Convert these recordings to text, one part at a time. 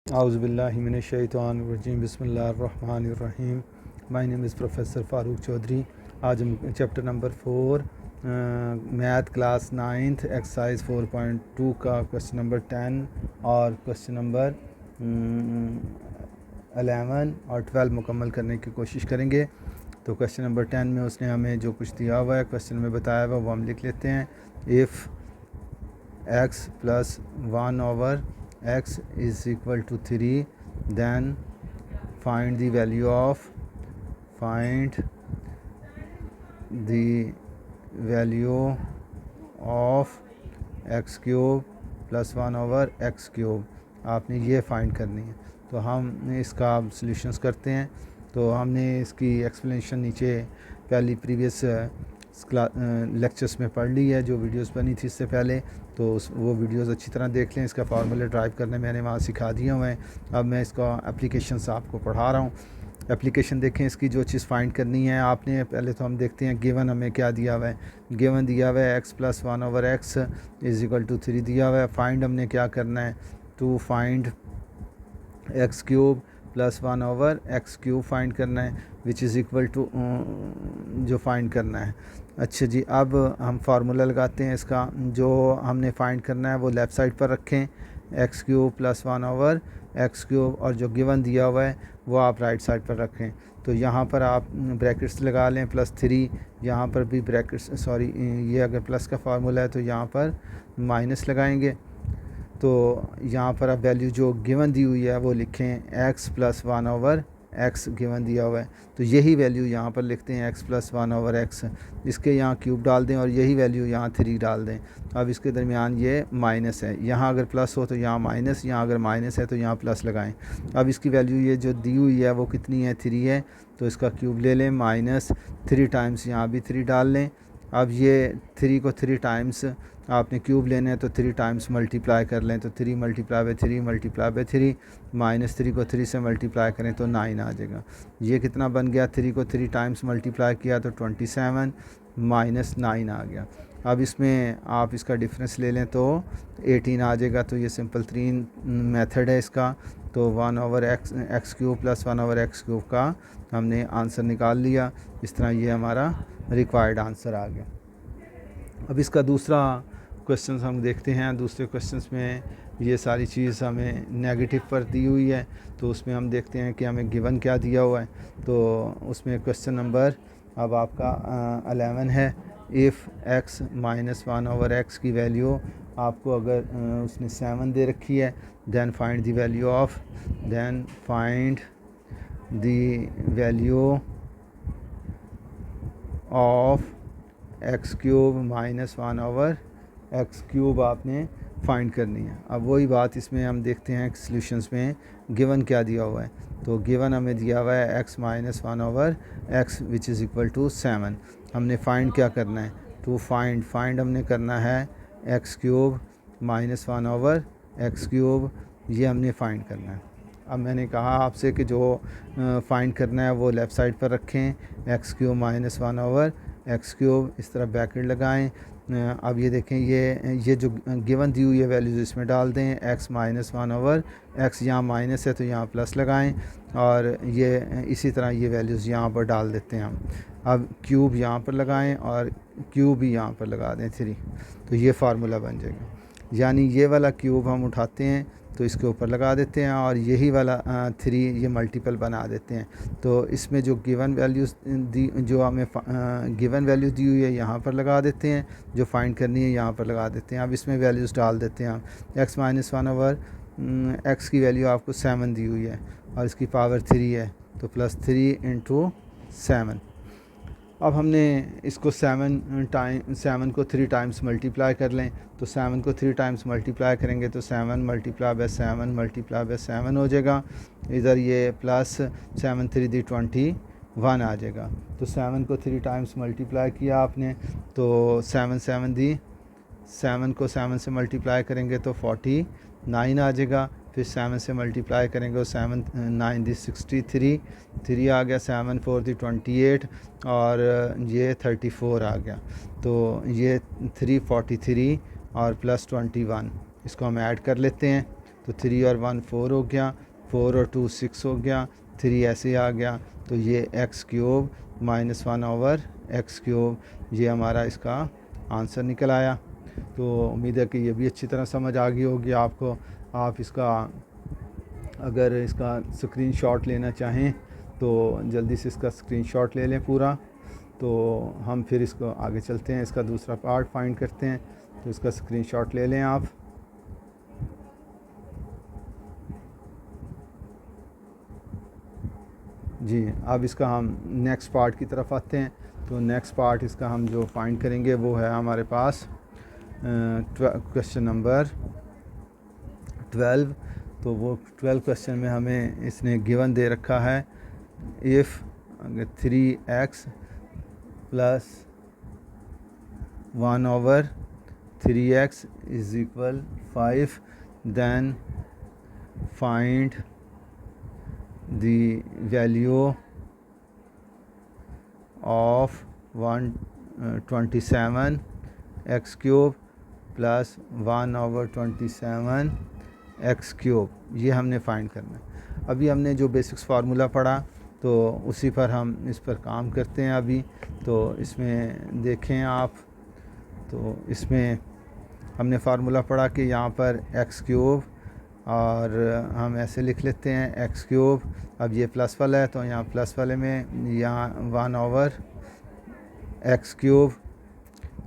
आउज़ुबिल्लाहिमिनश्शैतानिर्रजीम बिस्मिल्लाहिर्रहमानिर्रहीम। My name is professor Farooq Chaudhary. आज हम chapter number 4 math class 9th exercise 4.2 का क्वेश्चन नंबर 10 और क्वेश्चन नंबर 11 और 12 मुकम्मल करने की कोशिश करेंगे। तो क्वेश्चन नंबर 10 में उसने हमें जो कुछ दिया हुआ है, क्वेश्चन में बताया हुआ, वो हम लिख लेते हैं। If x plus 1 over x is equal to 3, then find the value of x cube plus 1 over x cube। आपने ये फाइंड करनी है। तो हम इसका सॉल्यूशंस करते हैं। तो हमने इसकी एक्सप्लेनेशन नीचे पहली प्रीवियस लेक्चर्स में पढ़ ली है, जो वीडियोस बनी थी इससे पहले। तो वो वीडियोस अच्छी तरह देख लें। इसका फार्मूला ड्राइव करने मैंने वहाँ सिखा दिए हुए हैं। अब मैं इसका एप्लीकेशन आपको पढ़ा रहा हूँ। एप्लीकेशन देखें। इसकी जो चीज़ फाइंड करनी है आपने, पहले तो हम देखते हैं गिवन हमें क्या दिया हुआ है। गिवन दिया हुआ है x plus 1 over x is equal to 3 दिया हुआ है। फाइंड हमने क्या करना है, to find x cube plus 1 over x cube find करना है, विच इज़ इक्वल टू जो फाइंड करना है। अच्छा जी, अब हम फार्मूला लगाते हैं। इसका जो हमने फाइंड करना है वो लेफ़्ट साइड पर रखें, x cube plus 1 over x cube, और जो गिवन दिया हुआ है वो आप राइट साइड पर रखें। तो यहाँ पर आप ब्रैकेट्स लगा लें +3, यहाँ पर भी ब्रैकेट्स, सॉरी, ये अगर प्लस का फार्मूला है तो यहाँ पर माइनस लगाएंगे। तो यहाँ पर आप वैल्यू जो गिवन दी हुई है वो लिखें, x plus 1 over x given दिया हुआ है। तो यही वैल्यू यहाँ पर लिखते हैं, x प्लस 1 ओवर x। इसके यहाँ क्यूब डाल दें और यही वैल्यू यहाँ 3 डाल दें। अब इसके दरमियान ये माइनस है, यहाँ अगर प्लस हो तो यहाँ माइनस, यहाँ अगर माइनस है तो यहाँ प्लस लगाएं। अब इसकी वैल्यू ये जो दी हुई है वो कितनी है, 3 है। तो इसका क्यूब ले लें, -3 टाइम्स, यहाँ भी 3 डाल लें। अब ये 3 को 3 टाइम्स आपने क्यूब लेना है तो 3 टाइम्स मल्टीप्लाई कर लें। तो 3 मल्टीप्लाई बाई 3 मल्टीप्लाई बाई 3, -3 को 3 से मल्टीप्लाई करें तो 9 आ जाएगा। ये कितना बन गया, 3 को 3 टाइम्स मल्टीप्लाई किया तो 27 -9 आ गया। अब इसमें आप इसका डिफरेंस ले लें तो 18 आ जाएगा। तो ये सिंपल 3 मेथड है इसका। तो 1 over x cube plus 1 over x cube का हमने आंसर निकाल लिया। इस तरह ये हमारा रिक्वायर्ड आंसर आ गया। अब इसका दूसरा क्वेश्चन हम देखते हैं। दूसरे क्वेश्चन में ये सारी चीज़ हमें नेगेटिव पर दी हुई है। तो उसमें हम देखते हैं कि हमें गिवन क्या दिया हुआ है। तो उसमें क्वेश्चन नंबर अब आपका 11 है। If x minus 1 over x की वैल्यू आपको अगर उसने 7 दे रखी है, then find the value of x cube minus 1 over x cube आपने फाइंड करनी है। अब वही बात इसमें हम देखते हैं सॉल्यूशंस में गिवन क्या दिया हुआ है। तो गिवन हमें दिया हुआ है x minus 1 over x which is equal to 7। हमने फाइंड क्या करना है, टू फाइंड हमने करना है x cube minus 1 over x cube, ये हमने फाइंड करना है। अब मैंने कहा आपसे कि जो फाइंड करना है वो लेफ़्ट साइड पर रखें, x cube minus 1 over x cube, इस तरह ब्रैकेट लगाएं। अब ये देखें, ये जो गिवन दी हुई है वैल्यूज़ इसमें डाल दें। x माइनस 1 ओवर x, यहाँ माइनस है तो यहाँ प्लस लगाएं, और ये इसी तरह ये वैल्यूज़ यहाँ पर डाल देते हैं हम। अब क्यूब यहाँ पर लगाएं और क्यूब भी यहाँ पर लगा दें 3। तो ये फार्मूला बन जाएगा। यानी ये वाला क्यूब हम उठाते हैं तो इसके ऊपर लगा देते हैं, और यही वाला 3 ये मल्टीपल बना देते हैं। तो इसमें जो गिवन वैल्यूज़ दी, जो हमें गिवन वैल्यूज़ दी हुई है यहाँ पर लगा देते हैं, जो फाइंड करनी है यहाँ पर लगा देते हैं। अब इसमें वैल्यूज़ डाल देते हैं हम। x माइनस 1 ओवर एक्स की वैल्यू आपको 7 दी हुई है और इसकी पावर 3 है, तो +3 इंटू 7। अब हमने इसको 7 को 3 टाइम्स मल्टीप्लाई कर लें। तो 7 को 3 टाइम्स मल्टीप्लाई करेंगे तो 7 मल्टीप्लाई बाय 7 मल्टीप्लाई बाय 7 हो जाएगा। इधर ये प्लस 7 3 दी 21 आ जाएगा। तो 7 को 3 टाइम्स मल्टीप्लाई किया आपने तो 7 दी 7 को 7 से मल्टीप्लाई करेंगे तो 49 आ जाएगा। फिर 7 से मल्टीप्लाई करेंगे और 7 9 दी 63, 3 आ गया, 7 4 दी 28, और ये 34 आ गया। तो ये 343 और +21 इसको हम ऐड कर लेते हैं। तो 3 और 1 4 हो गया, 4 और 2 6 हो गया, 3 ऐसे आ गया। तो ये x cube minus 1 over x cube, ये हमारा इसका आंसर निकल आया। तो उम्मीद है कि ये भी अच्छी तरह समझ आ गई होगी आपको। आप इसका अगर इसका स्क्रीनशॉट लेना चाहें तो जल्दी से इसका स्क्रीनशॉट ले लें पूरा। तो हम फिर इसको आगे चलते हैं, इसका दूसरा पार्ट फाइंड करते हैं। तो इसका स्क्रीनशॉट ले लें आप। जी, अब इसका हम नेक्स्ट पार्ट की तरफ आते हैं। तो नेक्स्ट पार्ट इसका हम जो फाइंड करेंगे वो है हमारे पास क्वेश्चन नंबर 12। तो वो 12 क्वेश्चन में हमें इसने गिवन दे रखा है, if 3x plus 1 over 3x is equal 5, then find the value of 127 x cube plus 1 over 27 x cube, ये हमने फाइंड करना है। अभी हमने जो बेसिक्स फार्मूला पढ़ा तो उसी पर हम इस पर काम करते हैं अभी। तो इसमें देखें आप, तो इसमें हमने फार्मूला पढ़ा कि यहाँ पर एक्स क्यूब, और हम ऐसे लिख लेते हैं एक्स क्यूब। अब ये प्लस वाला है तो यहाँ प्लस वाले में यहाँ 1 ओवर एक्स क्यूब,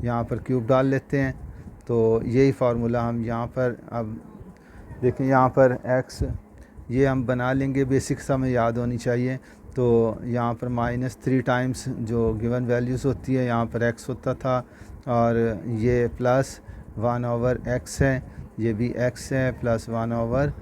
यहाँ पर क्यूब डाल लेते हैं। तो यही फार्मूला हम यहाँ पर, अब देखें यहाँ पर एक्स ये हम बना लेंगे, बेसिक्स हमें याद होनी चाहिए। तो यहाँ पर -3 टाइम्स जो गिवन वैल्यूज़ होती है, यहाँ पर एक्स होता था, और ये प्लस 1 ओवर एक्स है, ये भी x है, प्लस 1 ओवर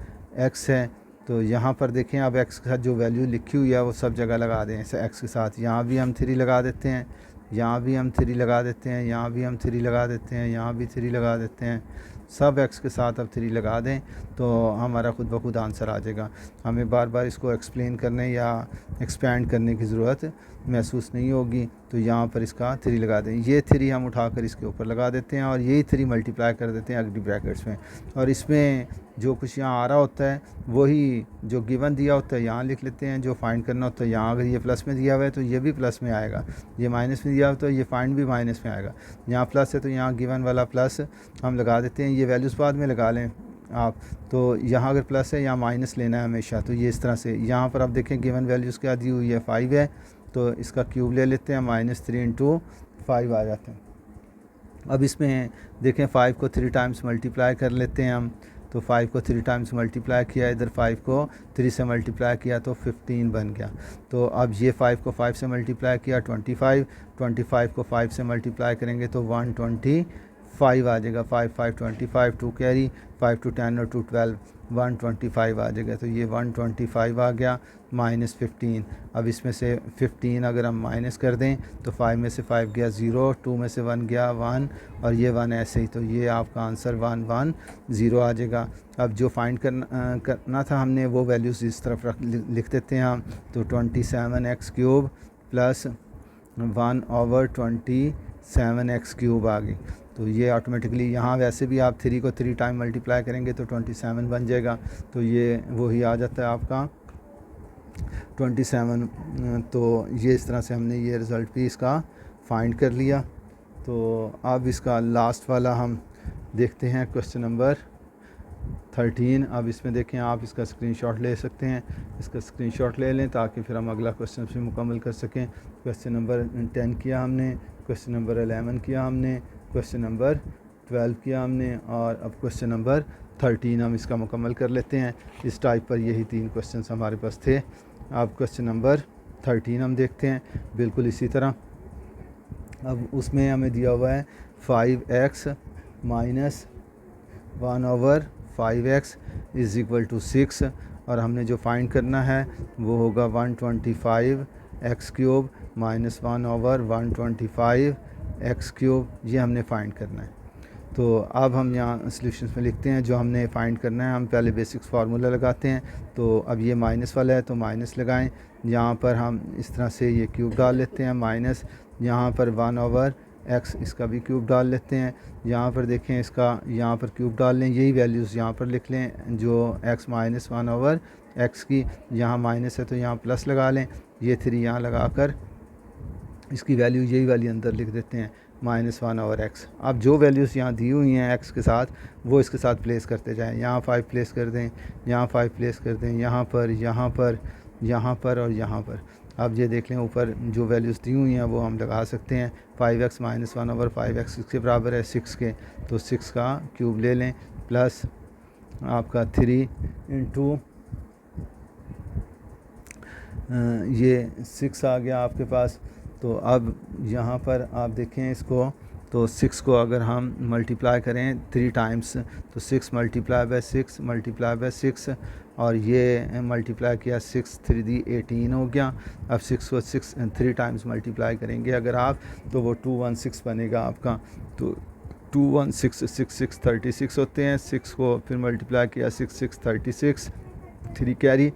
x है। तो यहाँ पर देखें, अब x के साथ जो वैल्यू लिखी हुई है वो सब जगह लगा दें x के साथ। यहाँ भी हम 3 लगा देते हैं, यहाँ भी हम 3 लगा देते हैं, यहाँ भी हम 3 लगा देते हैं, यहाँ भी 3 लगा देते हैं। सब x के साथ अब 3 लगा दें तो हमारा खुद ब खुद आंसर आ जाएगा। हमें बार बार इसको एक्सप्लेन करने या एक्सपेंड करने की ज़रूरत महसूस नहीं होगी। तो यहाँ पर इसका 3 लगा दें। ये 3 हम उठाकर इसके ऊपर लगा देते हैं और यही 3 मल्टीप्लाई कर देते हैं अगली ब्रैकेट्स में। और इसमें जो कुछ यहाँ आ रहा होता है वही जो गिवन दिया होता है यहाँ लिख लेते हैं, जो फाइंड करना होता है यहाँ, अगर ये प्लस में दिया हुआ है तो ये भी प्लस में आएगा, ये माइनस में दिया हुआ तो ये फाइंड भी माइनस में आएगा। यहाँ प्लस है तो यहाँ गिवन वाला प्लस हम लगा देते हैं, ये वैल्यूज़ बाद में लगा लें आप। तो यहाँ अगर प्लस है यहाँ माइनस लेना है हमेशा। तो ये इस तरह से यहाँ पर आप देखें गिवन वैल्यूज़ क्या दी हुई है, 5 है, तो इसका क्यूब ले लेते हैं, -3 इंटू 5 आ जाते हैं। अब इसमें देखें 5 को 3 टाइम्स मल्टीप्लाई कर लेते हैं हम। तो 5 को 3 टाइम्स मल्टीप्लाई किया, इधर 5 को 3 से मल्टीप्लाई किया तो 15 बन गया। तो अब ये 5 को 5 से मल्टीप्लाई किया 25, 25 को 5 से मल्टीप्लाई करेंगे तो 125 आ जाएगा। 5 5 25, 2 कैरी, 5 2 10 और 2 12, 125 आ जाएगा। तो ये 125 आ गया, -15। अब इसमें से 15 अगर हम माइनस कर दें तो 5 में से 5 गया 0, 2 में से 1 गया 1, और ये 1 ऐसे ही। तो ये आपका आंसर 1 1 0 आ जाएगा। अब जो फाइंड करना था हमने वो वैल्यूज़ इस तरफ लिख देते हैं हम। तो 27x cube plus 1 over 27x cube आ गई। तो ये ऑटोमेटिकली यहाँ वैसे भी आप 3 को 3 टाइम मल्टीप्लाई करेंगे तो 27 बन जाएगा। तो ये वही आ जाता है आपका 27। तो ये इस तरह से हमने ये रिज़ल्ट भी इसका फाइंड कर लिया। तो अब इसका लास्ट वाला हम देखते हैं, क्वेश्चन नंबर 13। अब इसमें देखें, आप इसका स्क्रीनशॉट ले सकते हैं, इसका स्क्रीनशॉट ले लें ताकि फिर हम अगला क्वेश्चन भी मुकम्मल कर सकें। क्वेश्चन नंबर 10 किया हमने, क्वेश्चन नंबर 11 किया हमने, क्वेश्चन नंबर 12 किया हमने, और अब क्वेश्चन नंबर 13 हम इसका मुकम्मल कर लेते हैं। इस टाइप पर यही 3 क्वेश्चन हमारे पास थे। अब क्वेश्चन नंबर 13 हम देखते हैं, बिल्कुल इसी तरह। अब उसमें हमें दिया हुआ है 5x minus 1 over 5x is equal to 6, और हमने जो फाइंड करना है वो होगा 125x cube minus 1 over 125x cube, ये हमने फाइंड करना है। तो अब हम यहाँ सॉल्यूशंस में लिखते हैं जो हमने फाइंड करना है। हम पहले बेसिक्स फार्मूला लगाते हैं। तो अब ये माइनस वाला है तो माइनस लगाएं, यहाँ पर हम इस तरह से ये क्यूब डाल लेते हैं, माइनस यहाँ पर 1 ओवर एक्स इसका भी क्यूब डाल लेते हैं। यहाँ पर देखें इसका यहाँ पर क्यूब डाल लें, यही वैल्यूज़ यहाँ पर लिख लें जो x माइनस 1/x की, यहाँ माइनस है तो यहाँ प्लस लगा लें, ये 3 यहाँ लगा कर इसकी वैल्यू यही वाली अंदर लिख देते हैं -1/x। अब जो वैल्यूज़ यहाँ दी हुई हैं x के साथ वो इसके साथ प्लेस करते जाएं। यहाँ 5 प्लेस कर दें, यहाँ 5 प्लेस कर दें, यहाँ पर, यहाँ पर, यहाँ पर और यहाँ पर। अब ये देख लें ऊपर जो वैल्यूज़ दी हुई हैं वो हम लगा सकते हैं। 5x - 1/5x किसके बराबर है, 6 के, तो 6 का क्यूब ले लें प्लस आपका 3 इंटू ये 6 आ गया आपके पास। तो अब यहाँ पर आप देखें इसको, तो 6 को अगर हम मल्टीप्लाई करें 3 टाइम्स तो 6 × 6 × 6 और ये मल्टीप्लाई किया 6 3 दी 18 हो गया। अब 6 को 3 टाइम्स मल्टीप्लाई करेंगे अगर आप तो वो 216 बनेगा आपका। तो 216 6 36 होते हैं। 6 को फिर मल्टीप्लाई किया 6 36 3 कैरी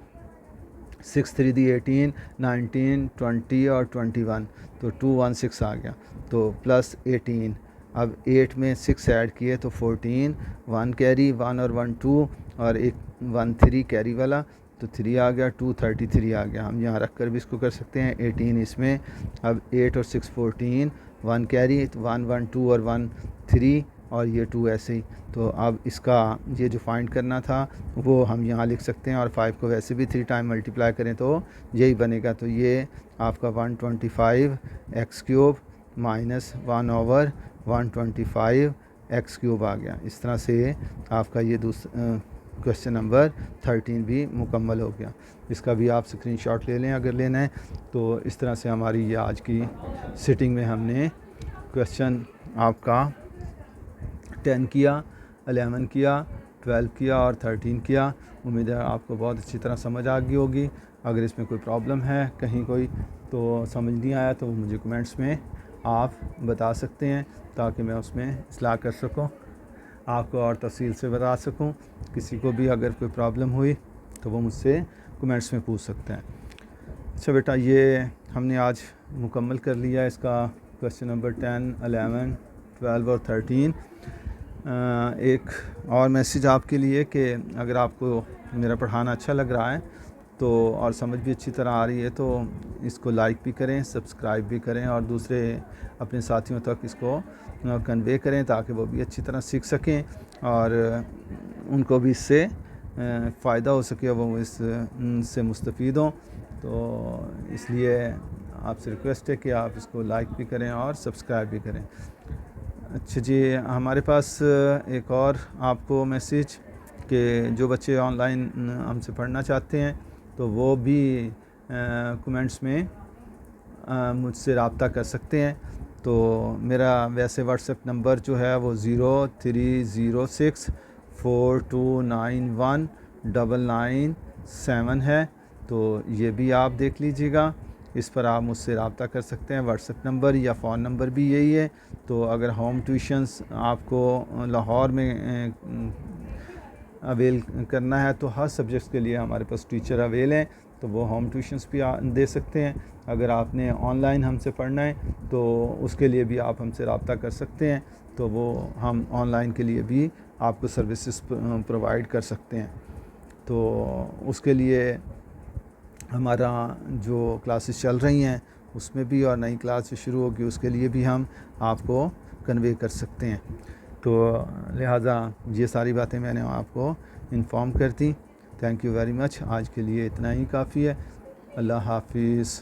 6 3 दी 18 19 20 और 21, तो 216 आ गया। तो प्लस 18, अब 8 में 6 ऐड किए तो 14, 1 कैरी 1 और 1 2 और एक 1 3 कैरी वाला, तो 3 आ गया, 233 आ गया। हम यहाँ रख कर भी इसको कर सकते हैं 18 इसमें। अब 8 और 6 14, 1 कैरी 1 1 2 और 1 3 और ये 2 ऐसे ही। तो अब इसका ये जो फाइंड करना था वो हम यहाँ लिख सकते हैं और 5 को वैसे भी 3 टाइम मल्टीप्लाई करें तो यही बनेगा। तो ये आपका 125x³ माइनस 1/125x³ आ गया। इस तरह से आपका ये क्वेश्चन नंबर 13 भी मुकम्मल हो गया। इसका भी आप स्क्रीनशॉट ले लें अगर लेना है। तो इस तरह से हमारी ये आज की सिटिंग में हमने क्वेश्चन आपका 10 किया, 11 किया, 12 किया और 13 किया। उम्मीद है आपको बहुत अच्छी तरह समझ आ गई होगी। अगर इसमें कोई प्रॉब्लम है कहीं कोई तो समझ नहीं आया तो मुझे कमेंट्स में आप बता सकते हैं ताकि मैं उसमें इस्लाह कर सकूं, आपको और तफसील से बता सकूं। किसी को भी अगर कोई प्रॉब्लम हुई तो वो मुझसे कमेंट्स में पूछ सकते हैं। अच्छा बेटा, ये हमने आज मुकम्मल कर लिया इसका क्वेश्चन नंबर 10, 11, 12 और 13। एक और मैसेज आपके लिए कि अगर आपको मेरा पढ़ाना अच्छा लग रहा है तो और समझ भी अच्छी तरह आ रही है तो इसको लाइक भी करें, सब्सक्राइब भी करें और दूसरे अपने साथियों तक इसको कन्वे करें ताकि वो भी अच्छी तरह सीख सकें और उनको भी इससे फ़ायदा हो सके, वो इससे मुस्तफ़ीद हों। तो इसलिए आपसे रिक्वेस्ट है कि आप इसको लाइक भी करें और सब्सक्राइब भी करें। अच्छा जी, हमारे पास एक और आपको मैसेज कि जो बच्चे ऑनलाइन हमसे पढ़ना चाहते हैं तो वो भी कमेंट्स में मुझसे रब्ता कर सकते हैं। तो मेरा वैसे व्हाट्सएप नंबर जो है वो 030642919997 है। तो ये भी आप देख लीजिएगा, इस पर आप मुझसे रब्ता कर सकते हैं। व्हाट्सएप नंबर या फ़ोन नंबर भी यही है। तो अगर होम ट्यूशन्स आपको लाहौर में अवेल करना है तो हर सब्जेक्ट्स के लिए हमारे पास टीचर अवेल हैं, तो वो होम ट्यूशन्स भी दे सकते हैं। अगर आपने ऑनलाइन हमसे पढ़ना है तो उसके लिए भी आप हमसे रब्ता कर सकते हैं, तो वो हम ऑनलाइन के लिए भी आपको सर्विसेज प्रोवाइड कर सकते हैं। तो उसके लिए हमारा जो क्लासेस चल रही हैं उसमें भी और नई क्लास शुरू होगी उसके लिए भी हम आपको कन्वे कर सकते हैं। तो लिहाजा ये सारी बातें मैंने आपको इन्फॉर्म कर दी। Thank you very much. आज के लिए इतना ही काफ़ी है। अल्लाह हाफिज़।